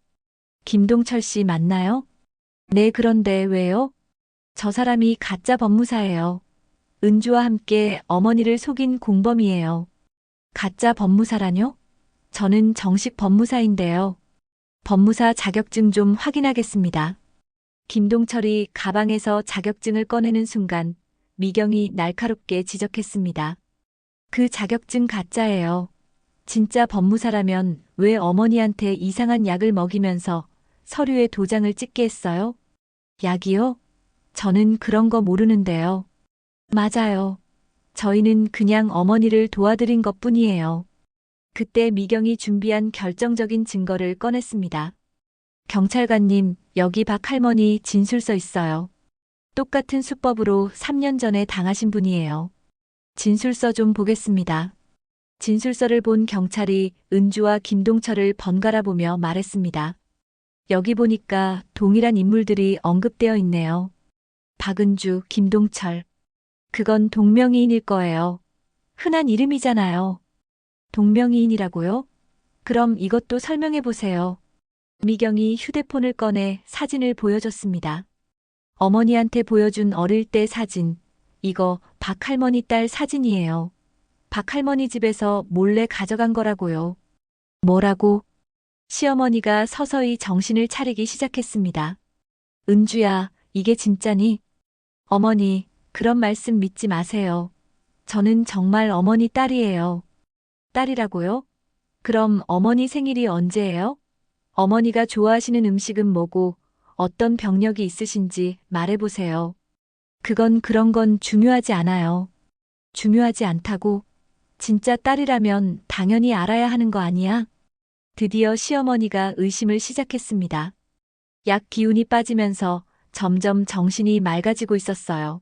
김동철 씨 맞나요? 네, 그런데 왜요? 저 사람이 가짜 법무사예요. 은주와 함께 어머니를 속인 공범이에요. 가짜 법무사라뇨? 저는 정식 법무사인데요. 법무사 자격증 좀 확인하겠습니다. 김동철이 가방에서 자격증을 꺼내는 순간 미경이 날카롭게 지적했습니다. 그 자격증 가짜예요. 진짜 법무사라면 왜 어머니한테 이상한 약을 먹이면서 서류에 도장을 찍게 했어요? 약이요? 저는 그런 거 모르는데요. 맞아요. 저희는 그냥 어머니를 도와드린 것뿐이에요. 그때 미경이 준비한 결정적인 증거를 꺼냈습니다. 경찰관님, 여기 박 할머니 진술서 있어요. 똑같은 수법으로 3년 전에 당하신 분이에요. 진술서 좀 보겠습니다. 진술서를 본 경찰이 은주와 김동철을 번갈아 보며 말했습니다. 여기 보니까 동일한 인물들이 언급되어 있네요. 박은주, 김동철. 그건 동명이인일 거예요. 흔한 이름이잖아요. 동명이인이라고요? 그럼 이것도 설명해 보세요. 미경이 휴대폰을 꺼내 사진을 보여줬습니다. 어머니한테 보여준 어릴 때 사진. 이거 박할머니 딸 사진이에요. 박할머니 집에서 몰래 가져간 거라고요. 뭐라고? 시어머니가 서서히 정신을 차리기 시작했습니다. 은주야, 이게 진짜니? 어머니, 그런 말씀 믿지 마세요. 저는 정말 어머니 딸이에요. 딸이라고요? 그럼 어머니 생일이 언제예요? 어머니가 좋아하시는 음식은 뭐고 어떤 병력이 있으신지 말해보세요. 그런 건 중요하지 않아요. 중요하지 않다고? 진짜 딸이라면 당연히 알아야 하는 거 아니야? 드디어 시어머니가 의심을 시작했습니다. 약 기운이 빠지면서 점점 정신이 맑아지고 있었어요.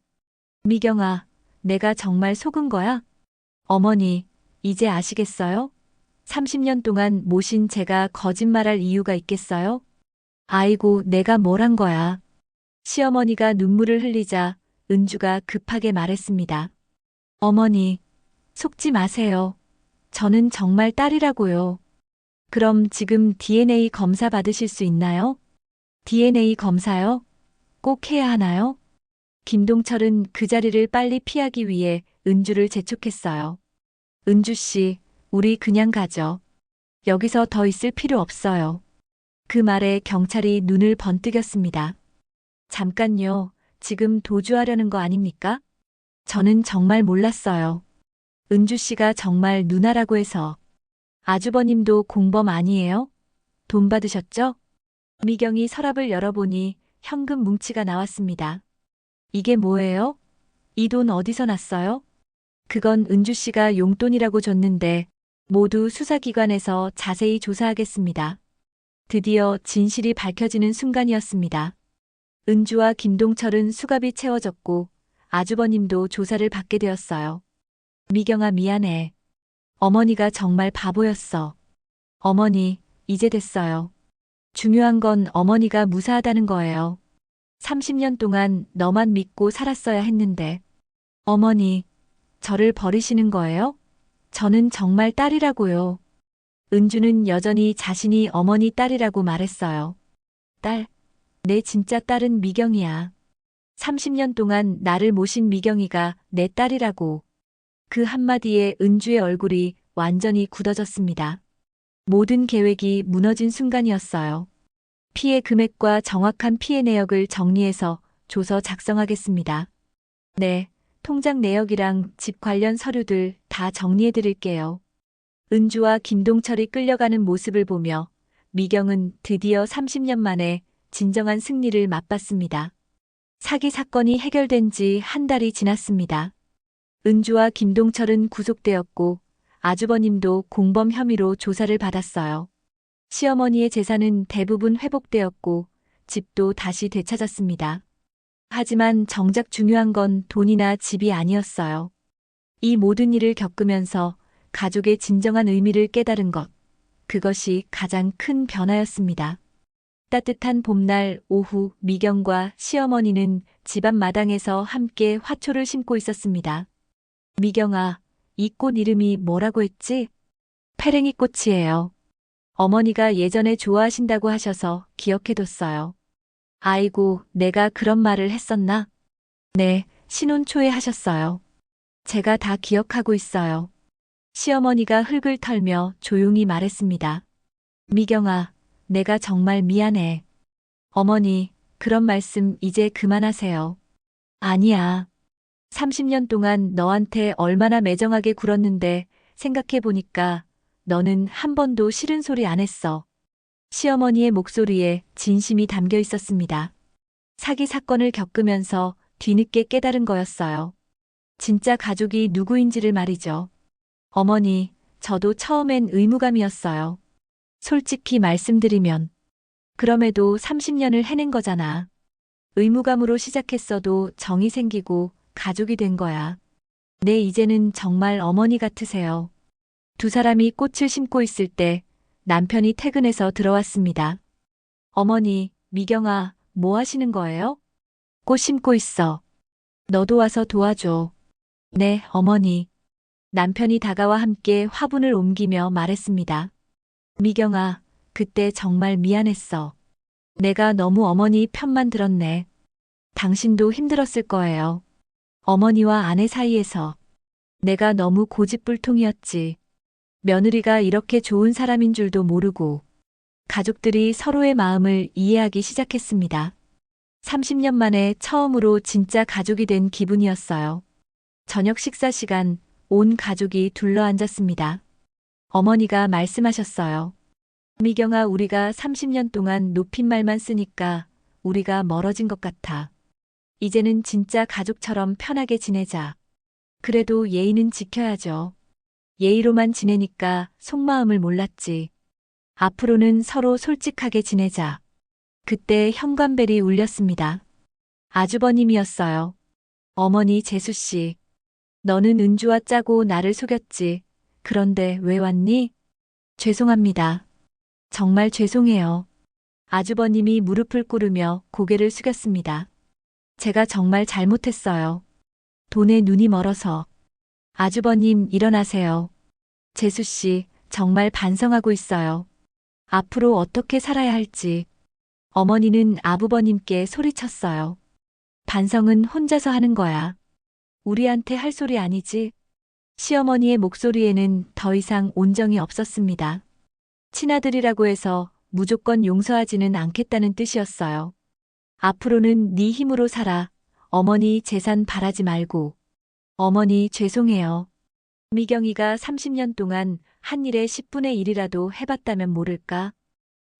미경아, 내가 정말 속은 거야? 어머니, 이제 아시겠어요? 30년 동안 모신 제가 거짓말할 이유가 있겠어요? 아이고, 내가 뭘 한 거야. 시어머니가 눈물을 흘리자 은주가 급하게 말했습니다. 어머니, 속지 마세요. 저는 정말 딸이라고요. 그럼 지금 DNA 검사 받으실 수 있나요? DNA 검사요? 꼭 해야 하나요? 김동철은 그 자리를 빨리 피하기 위해 은주를 재촉했어요. 은주 씨, 우리 그냥 가죠. 여기서 더 있을 필요 없어요. 그 말에 경찰이 눈을 번뜩였습니다. 잠깐요. 지금 도주하려는 거 아닙니까? 저는 정말 몰랐어요. 은주 씨가 정말 누나라고 해서. 아주버님도 공범 아니에요? 돈 받으셨죠? 미경이 서랍을 열어보니 현금 뭉치가 나왔습니다. 이게 뭐예요? 이 돈 어디서 났어요? 그건 은주 씨가 용돈이라고 줬는데 모두 수사기관에서 자세히 조사하겠습니다. 드디어 진실이 밝혀지는 순간이었습니다. 은주와 김동철은 수갑이 채워졌고 아주버님도 조사를 받게 되었어요. 미경아 미안해. 어머니가 정말 바보였어. 어머니, 이제 됐어요. 중요한 건 어머니가 무사하다는 거예요. 30년 동안 너만 믿고 살았어야 했는데. 어머니, 저를 버리시는 거예요? 저는 정말 딸이라고요. 은주는 여전히 자신이 어머니 딸이라고 말했어요. 딸, 내 진짜 딸은 미경이야. 30년 동안 나를 모신 미경이가 내 딸이라고. 그 한마디에 은주의 얼굴이 완전히 굳어졌습니다. 모든 계획이 무너진 순간이었어요. 피해 금액과 정확한 피해 내역을 정리해서 조서 작성하겠습니다. 네, 통장 내역이랑 집 관련 서류들 다 정리해 드릴게요. 은주와 김동철이 끌려가는 모습을 보며 미경은 드디어 30년 만에 진정한 승리를 맛봤습니다. 사기 사건이 해결된 지 한 달이 지났습니다. 은주와 김동철은 구속되었고 아주버님도 공범 혐의로 조사를 받았어요. 시어머니의 재산은 대부분 회복되었고 집도 다시 되찾았습니다. 하지만 정작 중요한 건 돈이나 집이 아니었어요. 이 모든 일을 겪으면서 가족의 진정한 의미를 깨달은 것, 그것이 가장 큰 변화였습니다. 따뜻한 봄날 오후 미경과 시어머니는 집앞 마당에서 함께 화초를 심고 있었습니다. 미경아, 이 꽃 이름이 뭐라고 했지? 페랭이 꽃이에요. 어머니가 예전에 좋아하신다고 하셔서 기억해뒀어요. 아이고, 내가 그런 말을 했었나? 네, 신혼 초에 하셨어요. 제가 다 기억하고 있어요. 시어머니가 흙을 털며 조용히 말했습니다. 미경아, 내가 정말 미안해. 어머니, 그런 말씀 이제 그만하세요. 아니야. 30년 동안 너한테 얼마나 매정하게 굴었는데 생각해보니까 너는 한 번도 싫은 소리 안 했어. 시어머니의 목소리에 진심이 담겨 있었습니다. 사기 사건을 겪으면서 뒤늦게 깨달은 거였어요. 진짜 가족이 누구인지를 말이죠. 어머니, 저도 처음엔 의무감이었어요. 솔직히 말씀드리면. 그럼에도 30년을 해낸 거잖아. 의무감으로 시작했어도 정이 생기고 가족이 된 거야. 네, 이제는 정말 어머니 같으세요. 두 사람이 꽃을 심고 있을 때 남편이 퇴근해서 들어왔습니다. 어머니, 미경아, 뭐 하시는 거예요? 꽃 심고 있어. 너도 와서 도와줘. 네, 어머니. 남편이 다가와 함께 화분을 옮기며 말했습니다. 미경아, 그때 정말 미안했어. 내가 너무 어머니 편만 들었네. 당신도 힘들었을 거예요. 어머니와 아내 사이에서 내가 너무 고집불통이었지. 며느리가 이렇게 좋은 사람인 줄도 모르고 가족들이 서로의 마음을 이해하기 시작했습니다. 30년 만에 처음으로 진짜 가족이 된 기분이었어요. 저녁 식사 시간 온 가족이 둘러앉았습니다. 어머니가 말씀하셨어요. 미경아, 우리가 30년 동안 높임말만 쓰니까 우리가 멀어진 것 같아. 이제는 진짜 가족처럼 편하게 지내자. 그래도 예의는 지켜야죠. 예의로만 지내니까 속마음을 몰랐지. 앞으로는 서로 솔직하게 지내자. 그때 현관벨이 울렸습니다. 아주버님이었어요. 어머니 재수씨. 너는 은주와 짜고 나를 속였지. 그런데 왜 왔니? 죄송합니다. 정말 죄송해요. 아주버님이 무릎을 꿇으며 고개를 숙였습니다. 제가 정말 잘못했어요. 돈에 눈이 멀어서. 아주버님, 일어나세요. 재수씨, 정말 반성하고 있어요. 앞으로 어떻게 살아야 할지. 어머니는 아부버님께 소리쳤어요. 반성은 혼자서 하는 거야. 우리한테 할 소리 아니지? 시어머니의 목소리에는 더 이상 온정이 없었습니다. 친아들이라고 해서 무조건 용서하지는 않겠다는 뜻이었어요. 앞으로는 네 힘으로 살아. 어머니 재산 바라지 말고. 어머니 죄송해요. 미경이가 30년 동안 한 일에 10분의 1이라도 해봤다면 모를까?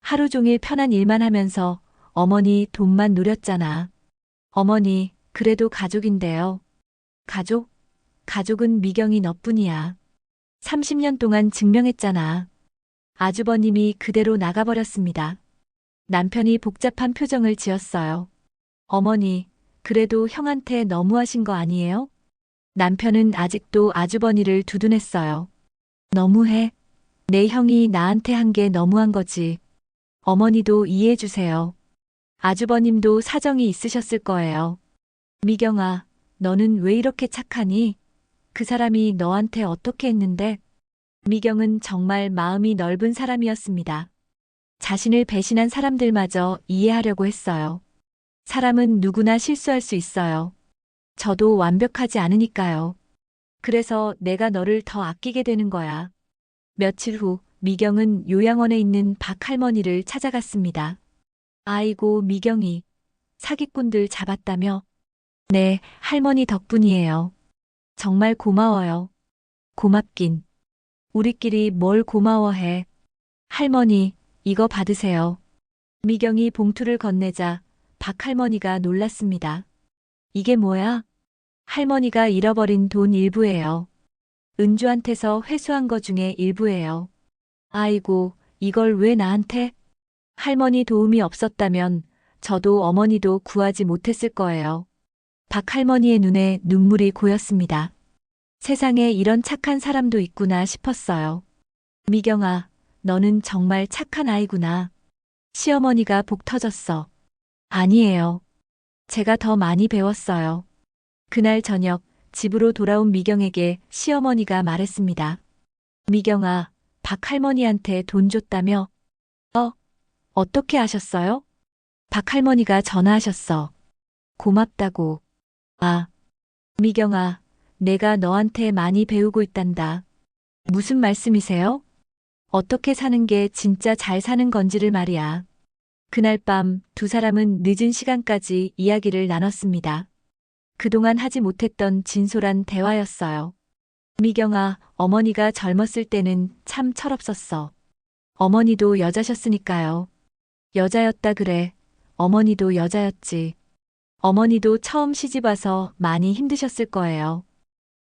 하루 종일 편한 일만 하면서 어머니 돈만 노렸잖아. 어머니, 그래도 가족인데요. 가족? 가족은 미경이 너뿐이야. 30년 동안 증명했잖아. 아주버님이 그대로 나가버렸습니다. 남편이 복잡한 표정을 지었어요. 어머니, 그래도 형한테 너무하신 거 아니에요? 남편은 아직도 아주버니를 두둔했어요. 너무해. 내 형이 나한테 한 게 너무한 거지. 어머니도 이해해 주세요. 아주버님도 사정이 있으셨을 거예요. 미경아, 너는 왜 이렇게 착하니? 그 사람이 너한테 어떻게 했는데? 미경은 정말 마음이 넓은 사람이었습니다. 자신을 배신한 사람들마저 이해하려고 했어요. 사람은 누구나 실수할 수 있어요. 저도 완벽하지 않으니까요. 그래서 내가 너를 더 아끼게 되는 거야. 며칠 후 미경은 요양원에 있는 박 할머니를 찾아갔습니다. 아이고, 미경이 사기꾼들 잡았다며? 네, 할머니 덕분이에요. 정말 고마워요. 고맙긴. 우리끼리 뭘 고마워해. 할머니, 이거 받으세요. 미경이 봉투를 건네자 박 할머니가 놀랐습니다. 이게 뭐야? 할머니가 잃어버린 돈 일부예요. 은주한테서 회수한 거 중에 일부예요. 아이고, 이걸 왜 나한테? 할머니 도움이 없었다면 저도 어머니도 구하지 못했을 거예요. 박 할머니의 눈에 눈물이 고였습니다. 세상에 이런 착한 사람도 있구나 싶었어요. 미경아, 너는 정말 착한 아이구나. 시어머니가 복 터졌어. 아니에요. 제가 더 많이 배웠어요. 그날 저녁 집으로 돌아온 미경에게 시어머니가 말했습니다. 미경아, 박 할머니한테 돈 줬다며? 어떻게 아셨어요? 박 할머니가 전화하셨어. 고맙다고. 아, 미경아, 내가 너한테 많이 배우고 있단다. 무슨 말씀이세요? 어떻게 사는 게 진짜 잘 사는 건지를 말이야. 그날 밤 두 사람은 늦은 시간까지 이야기를 나눴습니다. 그동안 하지 못했던 진솔한 대화였어요. 미경아, 어머니가 젊었을 때는 참 철없었어. 어머니도 여자셨으니까요. 여자였다 그래. 어머니도 여자였지. 어머니도 처음 시집와서 많이 힘드셨을 거예요.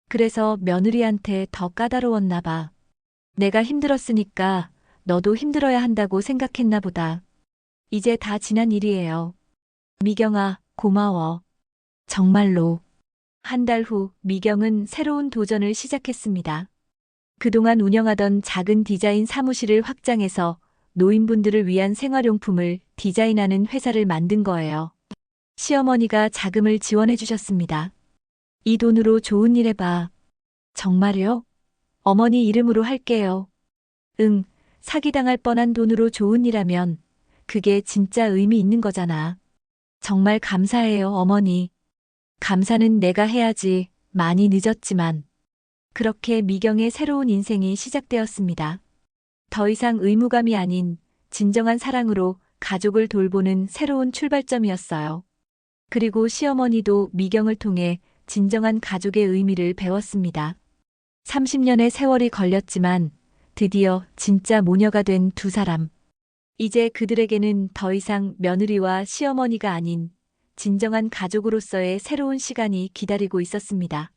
그래서 며느리한테 더 까다로웠나 봐. 내가 힘들었으니까 너도 힘들어야 한다고 생각했나 보다. 이제 다 지난 일이에요. 미경아, 고마워. 정말로. 한 달 후 미경은 새로운 도전을 시작했습니다. 그동안 운영하던 작은 디자인 사무실을 확장해서 노인분들을 위한 생활용품을 디자인하는 회사를 만든 거예요. 시어머니가 자금을 지원해 주셨습니다. 이 돈으로 좋은 일 해봐. 정말요? 어머니 이름으로 할게요. 응, 사기당할 뻔한 돈으로 좋은 일하면 그게 진짜 의미 있는 거잖아. 정말 감사해요, 어머니. 감사는 내가 해야지. 많이 늦었지만. 그렇게 미경의 새로운 인생이 시작되었습니다. 더 이상 의무감이 아닌 진정한 사랑으로 가족을 돌보는 새로운 출발점이었어요. 그리고 시어머니도 미경을 통해 진정한 가족의 의미를 배웠습니다. 30년의 세월이 걸렸지만 드디어 진짜 모녀가 된 두 사람. 이제 그들에게는 더 이상 며느리와 시어머니가 아닌 진정한 가족으로서의 새로운 시간이 기다리고 있었습니다.